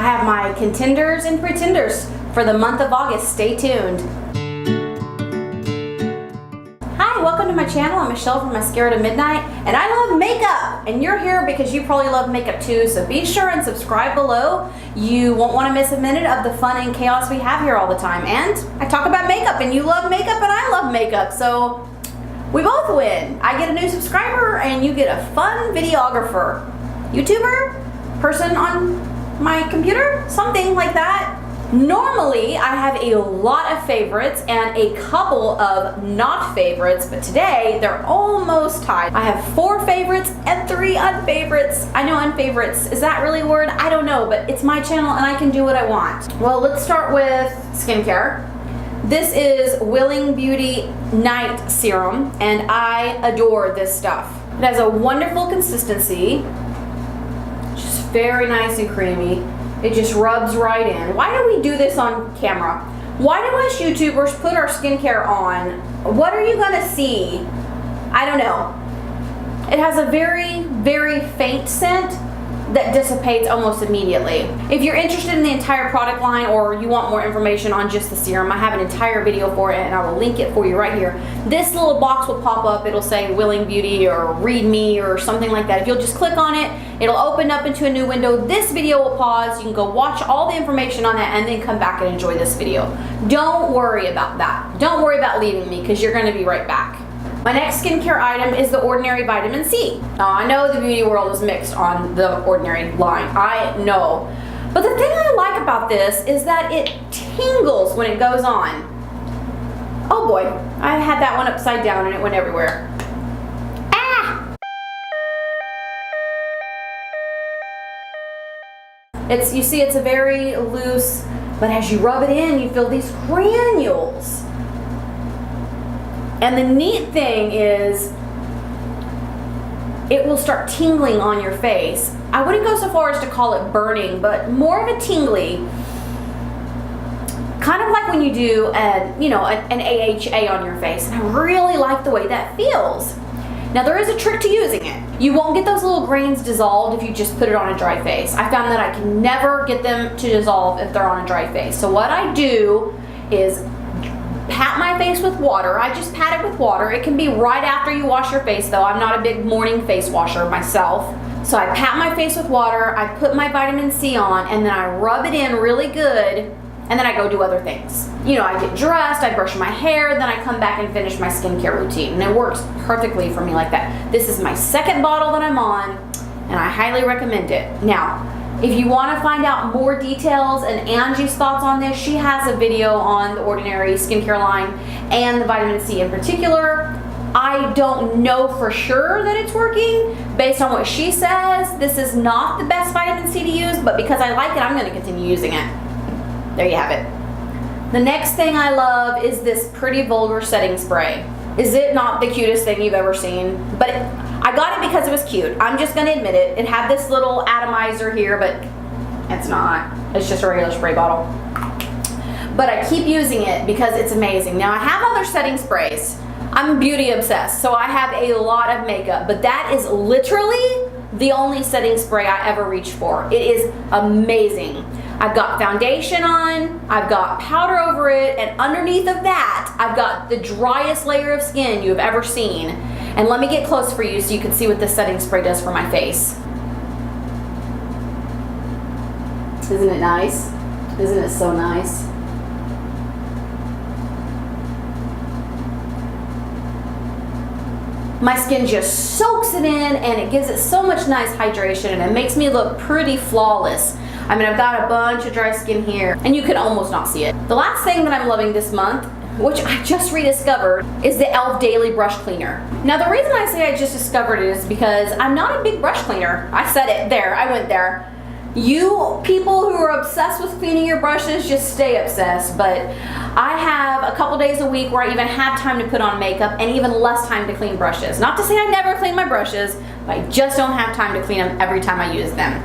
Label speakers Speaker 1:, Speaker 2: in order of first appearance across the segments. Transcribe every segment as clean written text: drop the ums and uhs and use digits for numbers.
Speaker 1: have my Contenders and Pretenders for the month of August. Stay tuned. Hi, welcome to my channel. I'm Michelle from Mascara to Midnight, and I love makeup. And you're here because you probably love makeup too, so be sure and subscribe below. You won't want to miss a minute of the fun and chaos we have here all the time. And I talk about makeup, and you love makeup, and I love makeup, so we both win. I get a new subscriber, and you get a fun videographer, YouTuber, person on my computer, something like that. Normally, I have a lot of favorites and a couple of not favorites, but today they're almost tied. I have 4 favorites and 3 unfavorites. I know unfavorites, is that really a word? I don't know, but it's my channel and I can do what I want. Well, let's start with skincare. This is Ln Beauty Night Serum, and I adore this stuff. It has a wonderful consistency, just very nice and creamy. It just rubs right in. Why do we do this on camera? Why do us YouTubers put our skincare on? What are you gonna see? I don't know. It has a very, very faint scent that dissipates almost immediately. If you're interested in the entire product line or you want more information on just the serum, I have an entire video for it and I will link it for you right here. This little box will pop up. It'll say Ln Beauty or Read Me or something like that. If you'll just click on it, it'll open up into a new window. This video will pause. You can go watch all the information on that and then come back and enjoy this video. Don't worry about that. Don't worry about leaving me because you're gonna be right back. My next skincare item is the Ordinary Vitamin C. Now, I know the beauty world is mixed on the Ordinary line. I know. But the thing I like about this is that it tingles when it goes on. Oh boy, I had that one upside down and it went everywhere. Ah! You see, it's a very loose, but as you rub it in, you feel these granules. And the neat thing is, it will start tingling on your face. I wouldn't go so far as to call it burning, but more of a tingly. Kind of like when you do an AHA on your face. And I really like the way that feels. Now there is a trick to using it. You won't get those little grains dissolved if you just put it on a dry face. I found that I can never get them to dissolve if they're on a dry face. So what I do is pat my face with water. I just pat it with water. It can be right after you wash your face though. I'm not a big morning face washer myself. So I pat my face with water, I put my vitamin C on, and then I rub it in really good, and then I go do other things. You know, I get dressed, I brush my hair, then I come back and finish my skincare routine. And it works perfectly for me like that. This is my 2nd bottle that I'm on, and I highly recommend it. Now, if you want to find out more details and Angie's thoughts on this, she has a video on the Ordinary skincare line and the vitamin C in particular. I don't know for sure that it's working. Based on what she says, this is not the best vitamin C to use, but because I like it, I'm going to continue using it. There you have it. The next thing I love is this Pretty Vulgar setting spray. Is it not the cutest thing you've ever seen? But I got it because it was cute. I'm just gonna admit it. It had this little atomizer here, but it's not. It's just a regular spray bottle. But I keep using it because it's amazing. Now I have other setting sprays. I'm beauty obsessed, so I have a lot of makeup, but that is literally the only setting spray I ever reach for. It is amazing. I've got foundation on, I've got powder over it, and underneath of that, I've got the driest layer of skin you have ever seen. And let me get close for you so you can see what this setting spray does for my face. Isn't it nice? Isn't it so nice? My skin just soaks it in and it gives it so much nice hydration and it makes me look pretty flawless. I mean, I've got a bunch of dry skin here and you can almost not see it. The last thing that I'm loving this month, which I just rediscovered, is the e.l.f. Daily Brush Cleaner. Now the reason I say I just discovered it is because I'm not a big brush cleaner. I said it there, I went there. You people who are obsessed with cleaning your brushes, just stay obsessed, but I have a couple days a week where I even have time to put on makeup and even less time to clean brushes. Not to say I never clean my brushes, but I just don't have time to clean them every time I use them.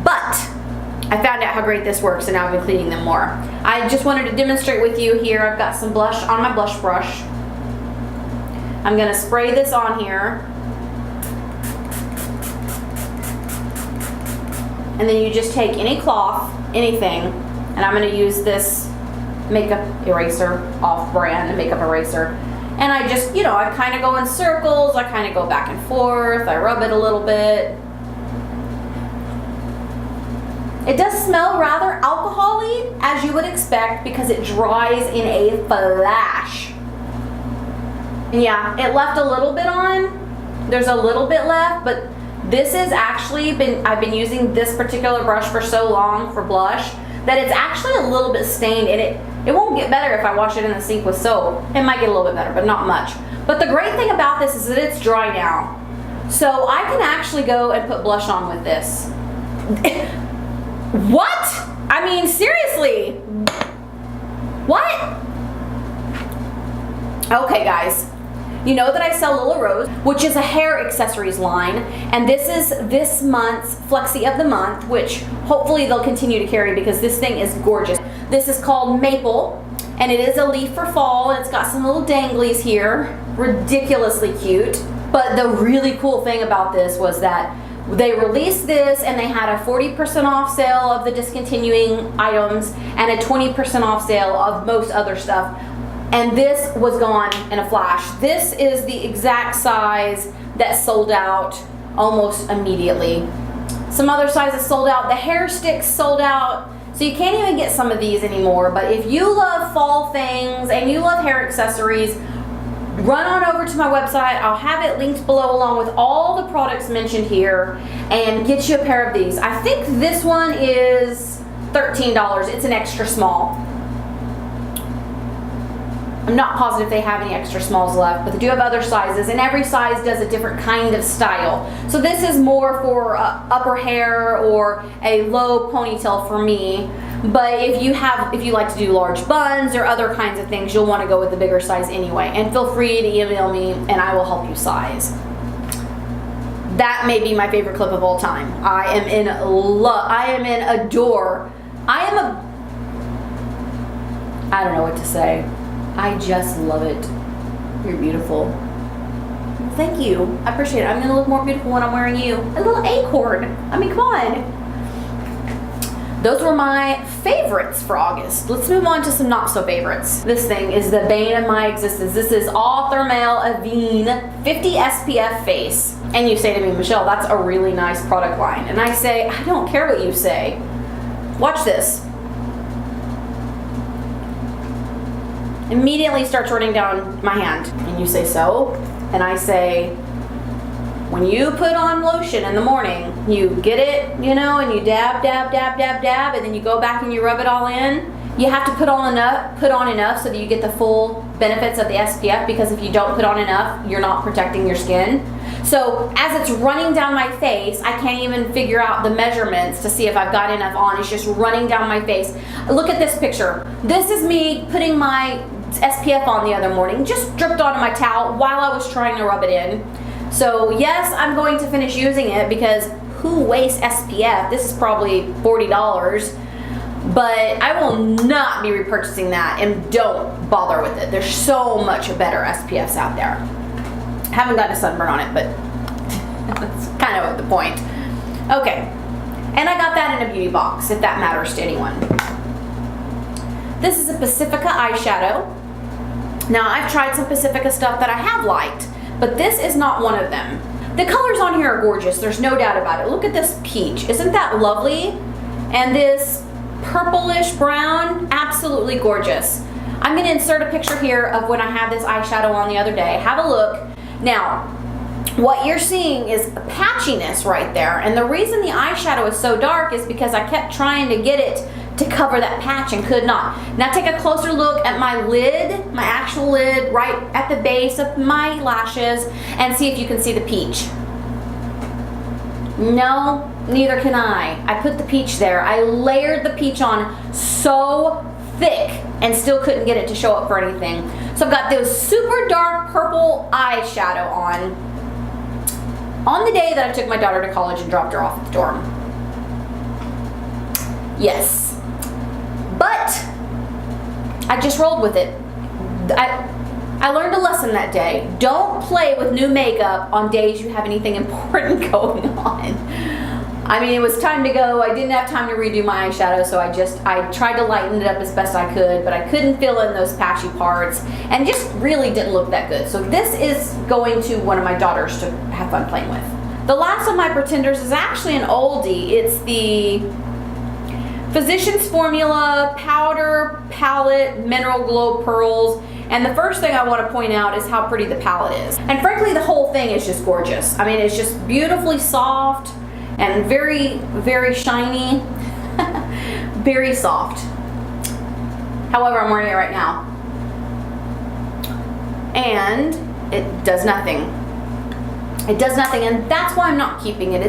Speaker 1: But I found out how great this works and now I've been cleaning them more. I just wanted to demonstrate with you here. I've got some blush on my blush brush. I'm gonna spray this on here. And and then you just take any cloth, anything, and I'm going to use this makeup eraser, off-brand makeup eraser, and I just, you know, I kind of go in circles, I kind of go back and forth, I rub it a little bit. It does smell rather alcohol-y, as you would expect, because it dries in a flash. And yeah, it left a little bit on. There's a little bit left, but this has actually I've been using this particular brush for so long for blush that it's actually a little bit stained, and it won't get better if I wash it in the sink with soap. It might get a little bit better, but not much. But the great thing about this is that it's dry now. So I can actually go and put blush on with this. What? I mean, seriously. What? Okay, guys. You know that I sell Lila Rose, which is a hair accessories line, and this is this month's Flexi of the Month, which hopefully they'll continue to carry because this thing is gorgeous. This is called Maple, and it is a leaf for fall, and it's got some little danglies here. Ridiculously cute. But the really cool thing about this was that they released this and they had a 40% off sale of the discontinuing items and a 20% off sale of most other stuff. And this was gone in a flash. This is the exact size that sold out almost immediately. Some other sizes sold out. The hair sticks sold out. So you can't even get some of these anymore. But if you love fall things and you love hair accessories, run on over to my website. I'll have it linked below along with all the products mentioned here, and get you a pair of these. I think this one is $13. It's an extra small. I'm not positive they have any extra smalls left, but they do have other sizes, and every size does a different kind of style. So this is more for upper hair or a low ponytail for me. But if you like to do large buns or other kinds of things, you'll want to go with the bigger size anyway. And feel free to email me and I will help you size. That may be my favorite clip of all time. I am in love. I am in adore. I don't know what to say. I just love it. You're beautiful. Thank you. I appreciate it. I'm going to look more beautiful when I'm wearing you. A little acorn. I mean, come on. Those were my favorites for August. Let's move on to some not so favorites. This thing is the bane of my existence. This is Levine 50 SPF face. And you say to me, Michelle, that's a really nice product line. And I say, I don't care what you say. Watch this. Immediately starts running down my hand. And you say, so? And I say, when you put on lotion in the morning, you get it, you know, and you dab, dab, dab, dab, dab, and then you go back and you rub it all in. You have to put on enough so that you get the full benefits of the SPF, because if you don't put on enough, you're not protecting your skin. So as it's running down my face, I can't even figure out the measurements to see if I've got enough on. It's just running down my face. Look at this picture. This is me putting my SPF on the other morning. Just dripped onto my towel while I was trying to rub it in. So yes, I'm going to finish using it because who wastes SPF? This is probably $40. But I will not be repurchasing that, and don't bother with it. There's so much better SPFs out there. I haven't gotten a sunburn on it, but that's kind of the point. Okay, and I got that in a beauty box, if that matters to anyone. This is a Pacifica eyeshadow. Now, I've tried some Pacifica stuff that I have liked, but this is not one of them. The colors on here are gorgeous, there's no doubt about it. Look at this peach, isn't that lovely? And this purplish brown, absolutely gorgeous. I'm going to insert a picture here of when I had this eyeshadow on the other day. Have a look. Now, what you're seeing is patchiness right there, and the reason the eyeshadow is so dark is because I kept trying to get it to cover that patch and could not. Now take a closer look at my lid, my actual lid, right at the base of my lashes, and see if you can see the peach. No, neither can I. I put the peach there. I layered the peach on so thick and still couldn't get it to show up for anything. So I've got this super dark purple eyeshadow on the day that I took my daughter to college and dropped her off at the dorm. Yes. But I just rolled with it. I learned a lesson that day. Don't play with new makeup on days you have anything important going on. I mean, it was time to go. I didn't have time to redo my eyeshadow, so I tried to lighten it up as best I could, but I couldn't fill in those patchy parts, and just really didn't look that good. So this is going to one of my daughters to have fun playing with. The last of my Pretenders is actually an oldie. It's the Physicians Formula Powder Palette Mineral Glow Pearls. And the first thing I want to point out is how pretty the palette is. And frankly, the whole thing is just gorgeous. I mean, it's just beautifully soft and very, very shiny. Very soft. However, I'm wearing it right now. And it does nothing. It does nothing, and that's why I'm not keeping it.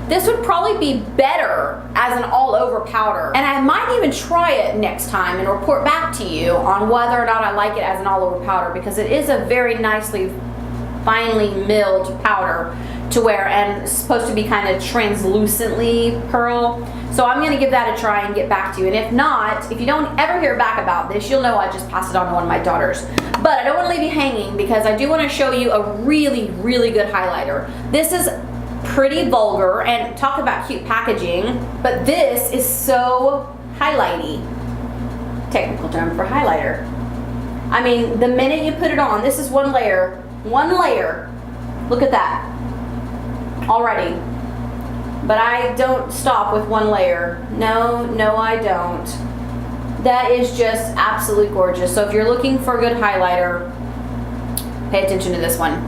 Speaker 1: This would probably be better as an all-over powder. And I might even try it next time and report back to you on whether or not I like it as an all-over powder, because it is a very nicely, finely milled powder to wear, and it's supposed to be kind of translucently pearl. So I'm gonna give that a try and get back to you. And if not, if you don't ever hear back about this, you'll know I just passed it on to one of my daughters. But I don't wanna leave you hanging, because I do wanna show you a really, really good highlighter. This is pretty vulgar, and talk about cute packaging, but this is so highlighty. Technical term for highlighter. I mean, the minute you put it on, this is one layer. Look at that already. But I don't stop with one layer. No, I don't. That is just absolutely gorgeous. So if you're looking for a good highlighter, pay attention to this one.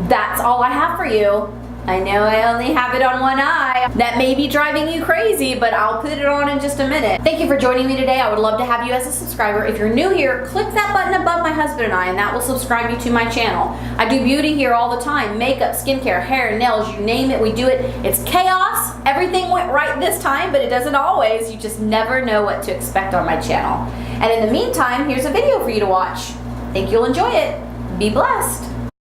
Speaker 1: That's all I have for you. I know I only have it on one eye. That may be driving you crazy, but I'll put it on in just a minute. Thank you for joining me today. I would love to have you as a subscriber. If you're new here, click that button above my husband and I, and that will subscribe you to my channel. I do beauty here all the time. Makeup, skincare, hair, nails, you name it, we do it. It's chaos. Everything went right this time, but it doesn't always. You just never know what to expect on my channel. And in the meantime, here's a video for you to watch. Think you'll enjoy it. Be blessed.